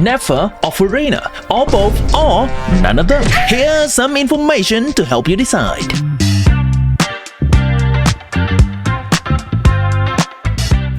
NEFER or Furina, or both, or none of them? Here's some information to help you decide.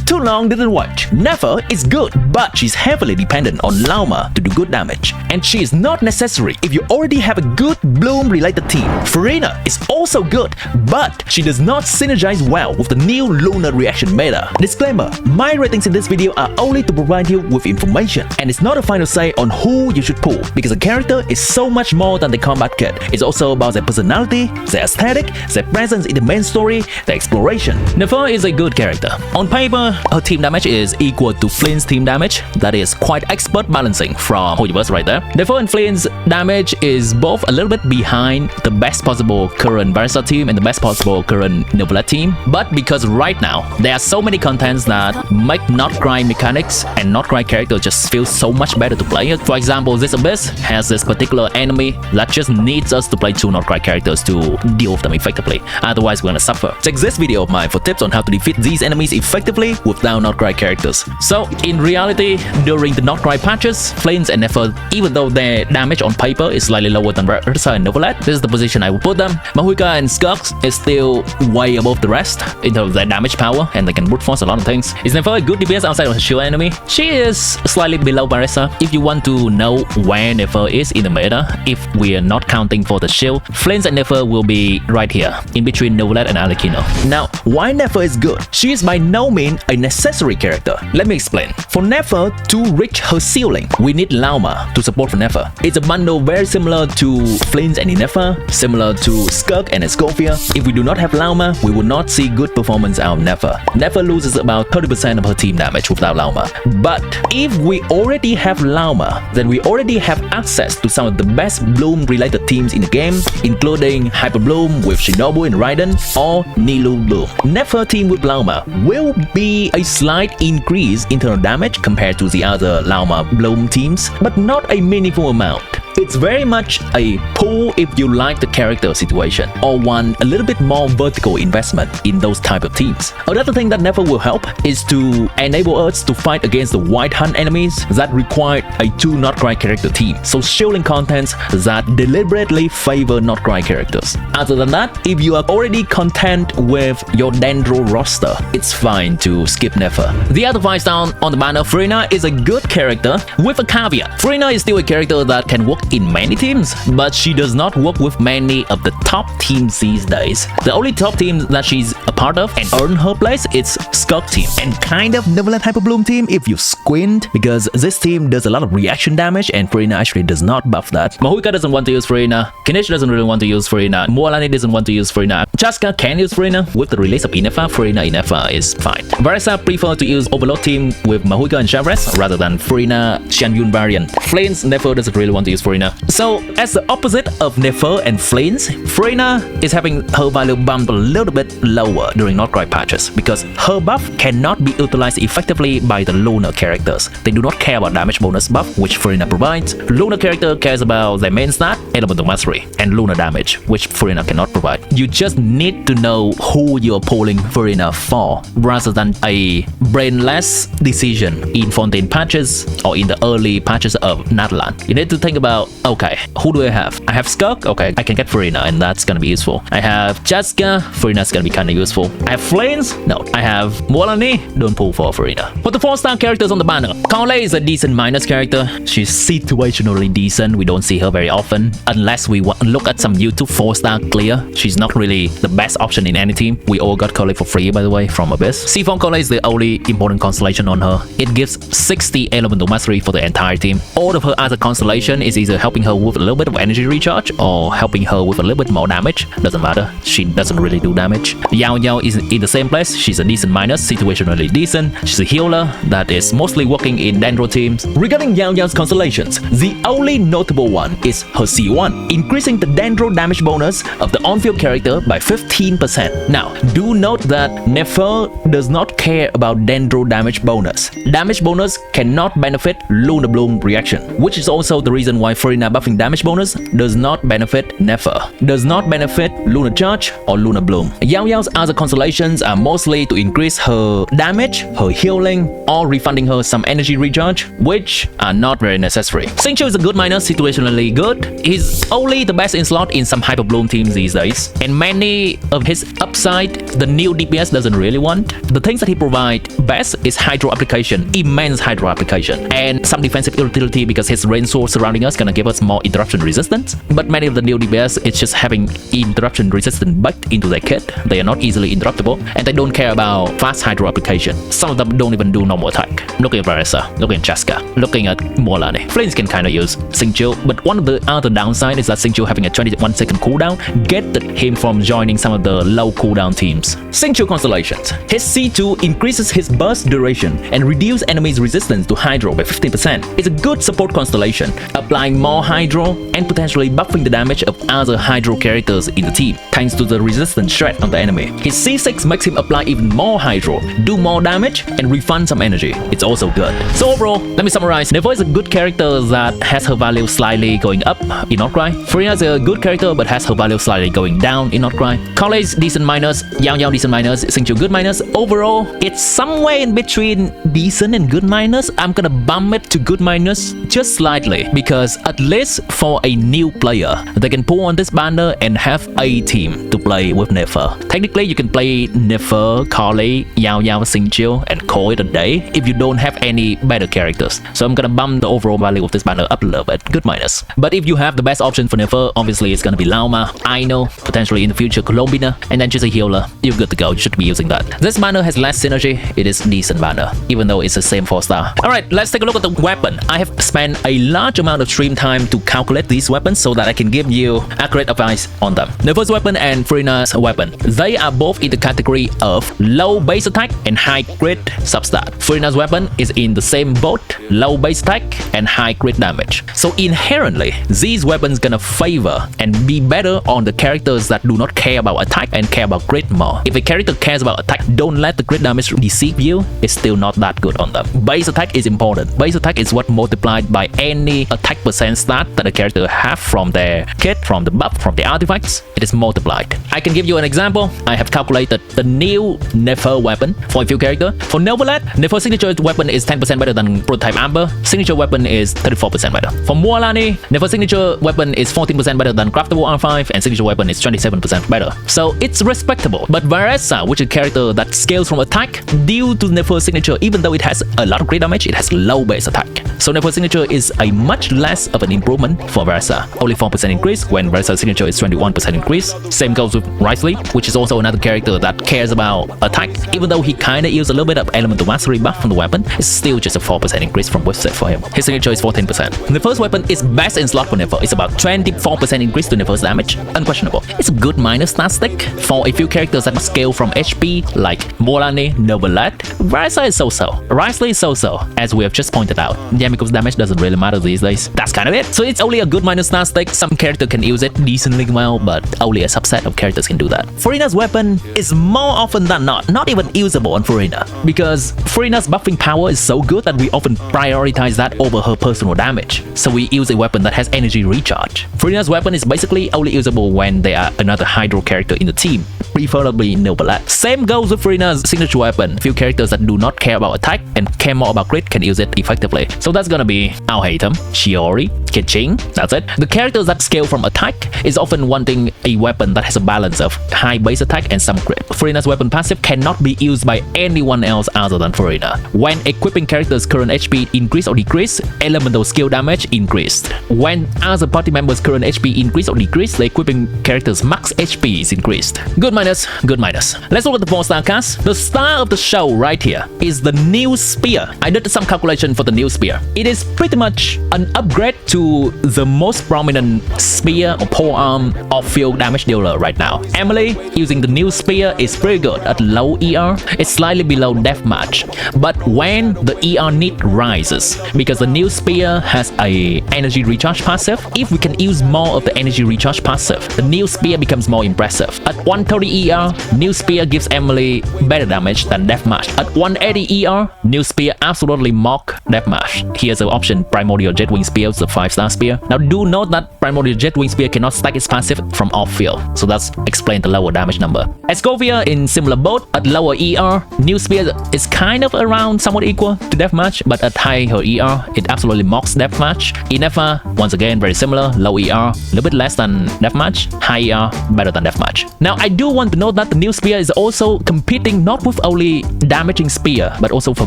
Too long didn't watch. NEFER is good, but she's heavily dependent on LAUMA to do good damage, and she is not necessary if you already have a good bloom related team. Furina is also good, but she does not synergize well with the new lunar reaction meta. Disclaimer, my ratings in this video are only to provide you with information, and it's not a final say on who you should pull, because a character is so much more than the combat kit. It's also about their personality, their aesthetic, their presence in the main story, their exploration. NEFER is a good character. On paper, her team damage is equal to Flint's team damage. That is quite expert balancing from Universe right there. NEFER and Flint's damage is both a little bit behind the best possible current Barista team and the best possible current Novelette team. But because right now, there are so many contents that make Not Cry mechanics and Not Cry character just feel so much better to play it. For example, this Abyss has this particular enemy that just needs us to play 2 Not Cry characters to deal with them effectively. Otherwise, we're gonna suffer. Check this video of mine for tips on how to defeat these enemies effectively without Not Cry characters. So, in reality, during the Not Cry patches, Flames and NEFER, even though their damage on paper is slightly lower than Barista and Novelette, this is the position I would put them. Mahuika and Skux is still way above the rest in terms of their damage power, and they can brute force a lot of things. Is NEFER a good DPS outside of her shield enemy? She is slightly below Barista. If you want to know where NEFER is in the meta, if we are not counting for the shield, Flames and NEFER will be right here, in between Novelette and Alekino. Now, why NEFER is good? She is by no means a necessary character. Let me explain. For NEFER to reach her ceiling, we need LAUMA to support for NEFER. It's a bundle very similar to Flint and NEFER, similar to Skug and Escofia. If we do not have LAUMA, we will not see good performance out of NEFER. NEFER loses about 30% of her team damage without LAUMA. But if we already have LAUMA, then we already have access to some of the best Bloom related teams in the game, including Hyper Bloom with Shinobu and Raiden, or Nilou Bloom. NEFER team with LAUMA will be a slight increase in terms of damage compared to the other LAUMA Bloom teams, but not a meaningful amount. It's very much a pull if you like the character situation or want a little bit more vertical investment in those type of teams. Another thing that NEFER will help is to enable us to fight against the White Hunt enemies that require a 2 Not Cry character team, so shielding contents that deliberately favor Not Cry characters. Other than that, if you are already content with your Dendro roster, it's fine to skip NEFER. The other 5-star on the banner, Furina is a good character with a caveat. Furina is still a character that can work in many teams, but she does not work with many of the top teams these days. The only top team that she's a part of and earned her place is Skug team, and kind of Novelette Hyper Bloom team if you squint, because this team does a lot of reaction damage and Furina actually does not buff that. Mahuika doesn't want to use Furina, Kinish doesn't really want to use Furina, Mualani doesn't want to use Furina, Chaska can use Furina. With the release of NEFER, Furina NEFER is fine. Barista prefer to use Overload team with Mahuika and Shavres rather than Furina Xianyun variant. Flames NEFER doesn't really want to use Furina. So, as the opposite of NEFER and Flames, Furina is having her value bumped a little bit lower during Not Cry patches because her buff cannot be utilized effectively by the Lunar characters. They do not care about damage bonus buff, which Furina provides. Lunar character cares about their main stat, Elemental Mastery, and Lunar damage, which Furina cannot provide. You just need to know who you're pulling Furina for, rather than a brainless decision in Fontaine patches or in the early patches of Natlan. You need to think about, okay, who do I have? I have Skug, okay, I can get Furina and that's gonna be useful. I have Chaska, Furina's gonna be kinda useful. I have Flames, no. I have Mualani, don't pull for Furina. For the 4-star characters on the banner, Collei is a decent minus character. She's situationally decent, we don't see her very often. Unless we look at some YouTube 4-star clear, she's not really the best option in any team. We all got Collei for free, by the way, from Abyss. Seaform Collei is the only important constellation on her. It gives 60 Elemental Mastery for the entire team. All of her other constellation is either helping her with a little bit of energy recharge or helping her with a little bit more damage. Doesn't matter, she doesn't really do damage. YaoYao is in the same place. She's a decent minus, situationally decent. She's a healer that is mostly working in Dendro teams. Regarding YaoYao's constellations, the only notable one is her C1, increasing the Dendro damage bonus of the on-field character by 15%. Now, do note that NEFER does not care about Dendro damage bonus. Damage bonus cannot benefit Lunar Bloom reaction, which is also the reason why Furina buffing damage bonus does not benefit NEFER, does not benefit Lunar Charge or Lunar Bloom. YaoYao's other constellations are mostly to increase her damage, her healing, or refunding her some energy recharge, which are not very necessary. Xingqiu is a good miner, situationally good. He's only the best in slot in some Hyper Bloom teams these days, and many of his upside the new DPS doesn't really want. The things that he provides best is Hydro Application, immense Hydro Application, and some defensive utility because his rain source surrounding us gonna give us more interruption resistance. But many of the new DPS, it's just having interruption resistance baked into their kit. They are not easily interruptible, and they don't care about fast Hydro Application. Some of them don't even do normal attack. Looking at Varesa, looking at Chaska, looking at Molane. Flames can kind of use Xingqiu, but one of the other downside is that Xingqiu having a 21-second cooldown get him from joining some of the low cooldown teams. Xingqiu constellations. His C2 increases his burst duration and reduces enemies' resistance to Hydro by 15%. It's a good support constellation, applying more Hydro and potentially buffing the damage of other Hydro characters in the team, thanks to the resistance threat on the enemy. His C6 makes him apply even more Hydro, do more damage, and refund some energy. It's also good. So overall, let me summarize. NEFER is a good character that has her value slightly going up in Outcry. Furina is a good character but has her value slightly going down in Outcry. Collei's decent minus, YaoYao decent minus, Xingqiu good minus. Overall, it's somewhere in between decent and good minus. I'm gonna bump it to good minus just slightly because at least for a new player, they can pull on this banner and have a team to play with NEFER. Technically, you can play NEFER, Collei, YaoYao, Xingqiu, and call it a day if you don't have any better characters. So I'm gonna bump the overall value of this banner up a little bit, good minus. But if you have the best option for NEFER, obviously it's gonna be LAUMA, Aino, potentially in the future Colombina, and then just a healer. You're good to go, you should be using that. This banner has less synergy, it is decent banner, even though it's the same 4-star. Alright, let's take a look at the weapon. I have spent a large amount of stream time to calculate these weapons so that I can give you accurate advice on them. NEFER's weapon and Furina's weapon. They are both in the category of low base attack and high crit substat. Furina's weapon is in the same boat, low base attack and high crit damage. So inherently, these weapons gonna favor and be better on the characters that do not care about attack and care about crit more. If a character cares about attack, don't let the crit damage deceive you, it's still not that good on them. Base attack is important. Base attack is what multiplied by any attack percent stat that a character have from their kit, from the buff, from the artifacts. It is multiplied. I can give you an example. I have calculated the new NEFER weapon for a few characters. For Novelet, NEFER signature weapon is 10% better than prototype Amber. Signature weapon is 34% better. For Mualani, NEFER signature weapon is 14% better than craftable R5 and signature weapon is 27% better. So it's respectable. But Varesa, which is a character that scales from attack, due to NEFER signature, even though it has a lot of crit damage, it has low base attack. So NEFER signature is a much less of an improvement for Varesa. Only 4% increase when Varesa's signature is 21% increase. Same goes with Risley, which is also another character that cares about attack. Even though he kinda uses a little bit of elemental mastery buff from the weapon, it's still just a 4% increase from whip set for him. His signature is 14%. The first weapon is best in slot for NEFER. It's about 24% increase to NEFER's damage. Unquestionable. It's a good minor Statstick for a few characters that scale from HP like Molane, Novelet. Varesa is so-so. Risley is so-so, as we have just pointed out. Yamiko's damage doesn't really matter these days. That's kind of it. So it's only a good minor Statstick. Some character can use it decently well, but only a subset of characters can do that. Furina's weapon is more often than not even usable on Furina, because Furina's buffing power is so good that we often prioritize that over her personal damage. So we use a weapon that has energy recharge. Furina's weapon is basically only usable when there are another Hydro character in the team, preferably Novelet. Same goes with Furina's signature weapon. Few characters that do not care about attack and care more about crit can use it effectively. So that's gonna be Alhaitham, Shiori, Keqing, that's it. The characters that scale from attack is often wanting a weapon that has a balance of high base attack and some crit. Furina's weapon passive cannot be used by anyone else other than Furina. When equipping characters' current HP increase or decrease, elemental skill damage increased. When other party members' current HP increase or decrease, the equipping character's max HP is increased. Good minus, good minus. Let's look at the 4-star cast. The star of the show right here is the new spear. I did some calculation for the new spear. It is pretty much an upgrade to the most prominent spear or polearm of field damage dealer right now. Emily using the new spear is pretty good at low ER. It's slightly below deathmatch, but when the ER need rises, because the new spear has a energy recharge passive, if we can use more of the energy recharge passive, the new spear becomes more impressive. At 130 180 ER, new spear gives Emily better damage than deathmatch. At 180 ER, new spear absolutely mock deathmatch. Here's the option: Primordial Jetwing Spear is a 5-star spear. Now do note that Primordial Jetwing Spear cannot stack its passive from off-field, so that's explain the lower damage number. Escovia in similar boat. At lower ER, new spear is kind of around somewhat equal to deathmatch, but at higher ER, it absolutely mocks deathmatch. NEFER, once again very similar, low ER, a little bit less than deathmatch, high ER, better than deathmatch. Now I do want to note that the new spear is also competing not with only damaging spear, but also for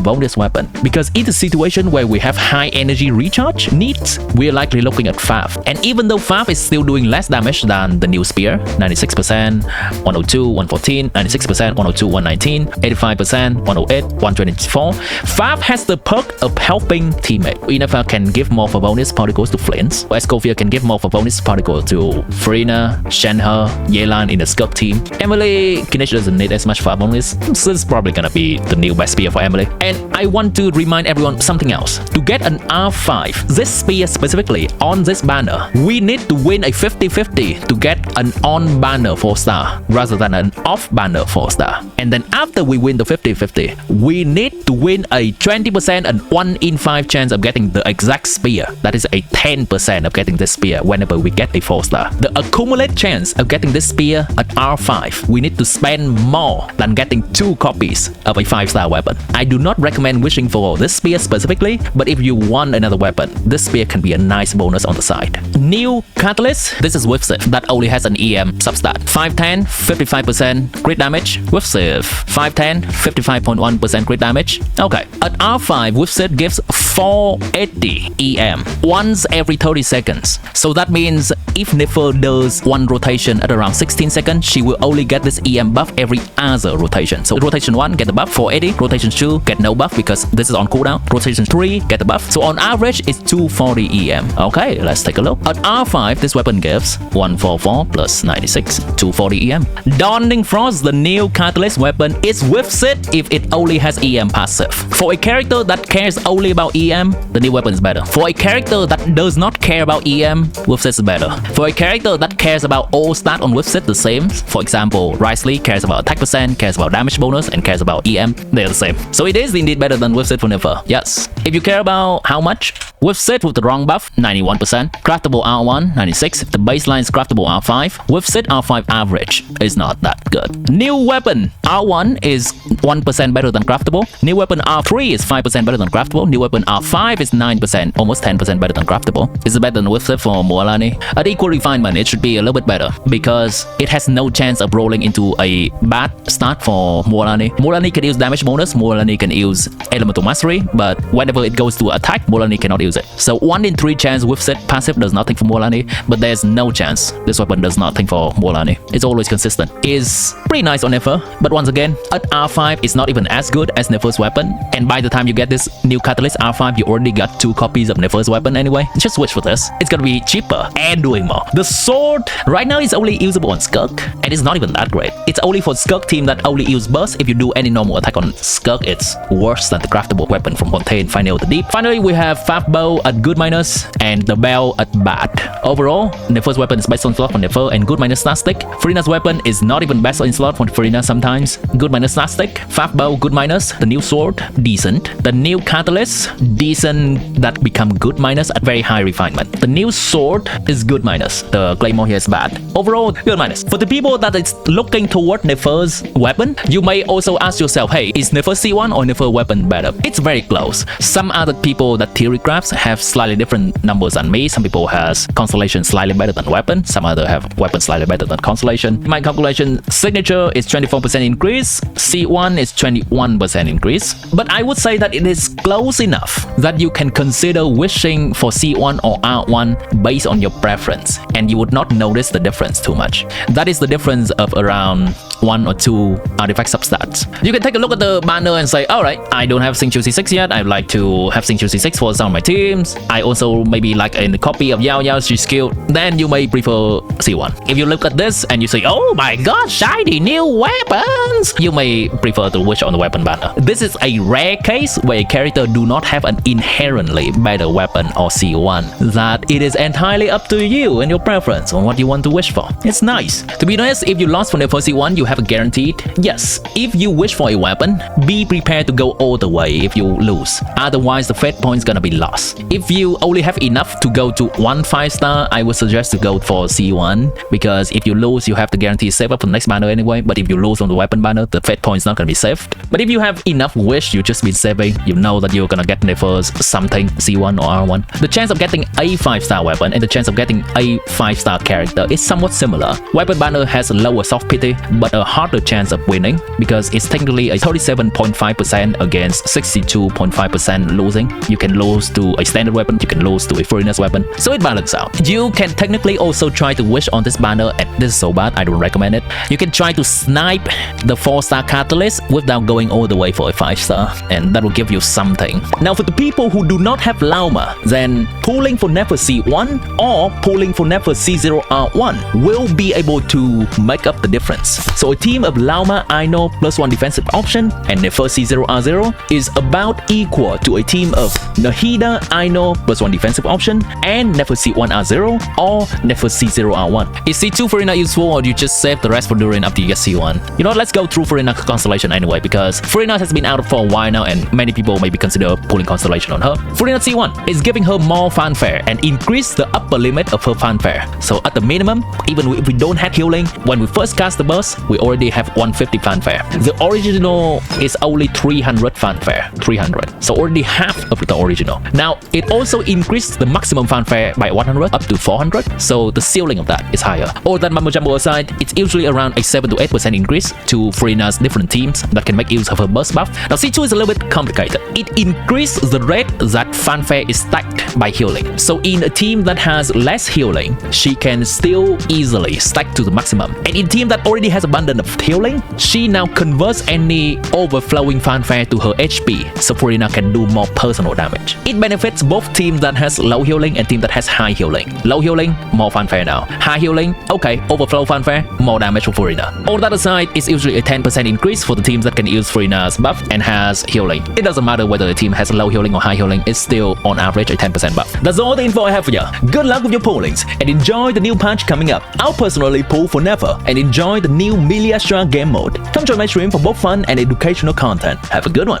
bonus weapon, because in the situation where we have high energy recharge needs, we are likely looking at Fav. And even though Fav is still doing less damage than the new spear, 96%, 102, 114, 96%, 102, 119, 85%, 108, 124, Fav has the perk of helping teammate. NEFER can give more Favonius particles to Flints, Escovia can give more Favonius particles to Furina, Shenhe, Yelan in the Skirk team. Emily, Kinetic doesn't need as much Favonius, so it's probably gonna be the new best spear for Emily. And I want to remind everyone something else. To get an R5, this spear specifically, on this banner, we need to win a 50-50 to get an on-banner 4-star rather than an off-banner 4-star. And then after we win the 50-50, we need to win a 20% and 1 in 5 chance of getting the exact spear. That is a 10% of getting this spear whenever we get a 4-star. The accumulated chance of getting this spear at R5, we need to spend more than getting 2 copies of a 5-star weapon. I do not recommend wishing for this spear specifically, but if you want another weapon, this spear can be a nice bonus on the side. New Catalyst, this is Whipsif that only has an EM substat. 510, 55% crit damage. Whipsif, 510, 55.1% crit damage. Okay, at R5, Whipsif gives 480 EM once every 30 seconds. So that means if NEFER does one rotation at around 16 seconds, she will only get this EM buff every other rotation. So rotation 1 get the buff 480, rotation 2 get no buff because this is on cooldown, rotation 3 get the buff. So on average it's 240 EM. Okay, let's take a look. At R5, this weapon gives 144 plus 96, 240 EM. Dawning Frost, the new catalyst weapon, is Whipsit if it only has EM passive. For a character that cares only about EM, the new weapon is better. For a character that does not care about EM, Whipsit is better. For a character that cares about all stat on Whipsit the same, for example, Risley cares about attack percent, cares about damage bonus, and cares about EM, they're the same. So it is indeed better than Whipsit for NEFER. Yes. If you care about how much, Whipsit with the wrong buff, 91%. Craftable R1, 96. The baseline is craftable R5. Whipsit R5 average is not that good. New weapon R1 is 1% better than craftable. New weapon R3 is 5% better than craftable. New weapon R5 is 9%, almost 10% better than craftable. Is it better than Whipsit for Moalani? At equal refinement, it should be a little bit better because it has no chance of rolling into a bad start for Moalani. Moalani can use damage bonus, Moalani can use elemental mastery, but whenever it goes to attack, Moalani cannot use it. So 1 in 3 chance Whipsit passive does nothing for Moalani, but there's no chance this weapon does nothing for Moalani. It's always consistent. Is pretty nice on NEFER, but once again, at R5 it's not even as good as NEFER's weapon, and by the time you get this new catalyst R5, you already got 2 copies of NEFER's weapon anyway. Just switch for this. It's gonna be cheaper and doing more. The sword right now is only usable on Skirk, and it's not even that great. It's only for Skirk team that only use burst. If you do any normal attack on Skirk, it's worse than the craftable weapon from Fontaine, Final the Deep. Finally, we have Fab Bow at good minus and the bell at bad. Overall, NEFER's weapon is best on slot for NEFER and good minus Statstick. Furina's weapon is not even best in slot for Furina sometimes. Good minus Statstick. Fab Bow good minus. The new sword decent. The new catalyst decent that become good minus at very high refinement. The new sword is good minus. The Claymore here is bad. Overall, good minus. For the people that is looking toward NEFER's weapon, you may also ask yourself, hey, is NEFER C1 or NEFER weapon better? It's very close. Some other people that theory crafts have slightly different numbers than me. Some people has Constellation slightly better than weapon. Some other have weapon slightly better than Constellation. In my calculation, signature is 24% increase. C1 is 21% increase. But I would say that it is close enough that you can consider wishing for C1 or R1 based on your preference, and you would not notice the difference too much. That is the difference of around 1 or 2 artifact substats. You can take a look at the banner and say, alright, I don't have Xingqiu C6 yet. I'd like to have Xingqiu C6 for some of my teams. I also maybe like a copy of YaoYao's Xingqiu. Then you may prefer C1. If you look at this and you say, oh my god, shiny new weapons, you may prefer to wish on the weapon banner. This is a rare case where a character do not have an inherently better weapon or C1. That it is entirely up to you and your preference on what you want to wish for. It's nice. To be honest, if you lost for NEFER C1, you have a guaranteed? Yes. If you wish for a weapon, be prepared to go all the way if you lose. Otherwise, the fate points gonna be lost. If you only have enough to go to 1 5-star, I would suggest to go for C1, because if you lose, you have to guarantee save up for the next banner anyway. But if you lose on the weapon banner, the fate points not gonna be saved. But if you have enough wish, you just been saving, you know that you're gonna get NEFER's something C1 or R1. The chance of getting a 5-star weapon and the chance of getting a 5-star character is somewhat similar. Weapon banner has a lower soft pity but a harder chance of winning, because it's technically a 37.5% against 62.5% losing. You can lose to a standard weapon, you can lose to a Furina's weapon, so it balances out. You can technically also try to wish on this banner, and this is so bad, I don't recommend it. You can try to snipe the 4-star catalyst without going all the way for a 5-star, and that will give you something. Now for the people who do not have LAUMA, then pulling for NEFER C1 or pulling for NEFER C0R1 will be able to make up the difference. So a team of LAUMA Ino +1 defensive option and NEFER C0R0 is about equal to a team of Nahida Ino +1 defensive option and NEFER C1R0 or NEFER C0R1. Is C2 Furina useful, or do you just save the rest for during after you get C1? You know what, let's go through Furina constellation anyway, because Furina has been out for a while now and many people maybe consider pulling constellation on her. Furina C1 is giving her more fanfare and increase the upper limit of her fanfare. So at the minimum, even if we don't have healing, when we first cast the burst, we already have 150 fanfare. The original is only 300 fanfare, 300. So already half of the original. Now, it also increased the maximum fanfare by 100 up to 400. So the ceiling of that is higher. All that mumbo jumbo aside, it's usually around a 7 to 8% increase to Furina's different teams that can make use of her burst buff. Now C2 is a little bit complicated. It increases the rate that fanfare is stacked by healing. So in a team that has less healing, she can still easily stack to the maximum. And in a team that already has abundance of healing, she now converts any overflowing fanfare to her HP, so Furina can do more personal damage. It benefits both teams that has low healing and team that has high healing. Low healing, more fanfare now. High healing, okay, overflow fanfare, more damage for Furina. All that aside, it's usually a 10% increase for the teams that can use Furina's buff and has healing. It doesn't matter whether the team has low healing or high healing, it's still on average a 10% buff. That's all the info I have for you. Good luck with your pullings and enjoy the new patch coming up. I'll personally pull for NEFER and enjoy the new Miliastra game mode. Come join my stream for both fun and educational content. Have a good one.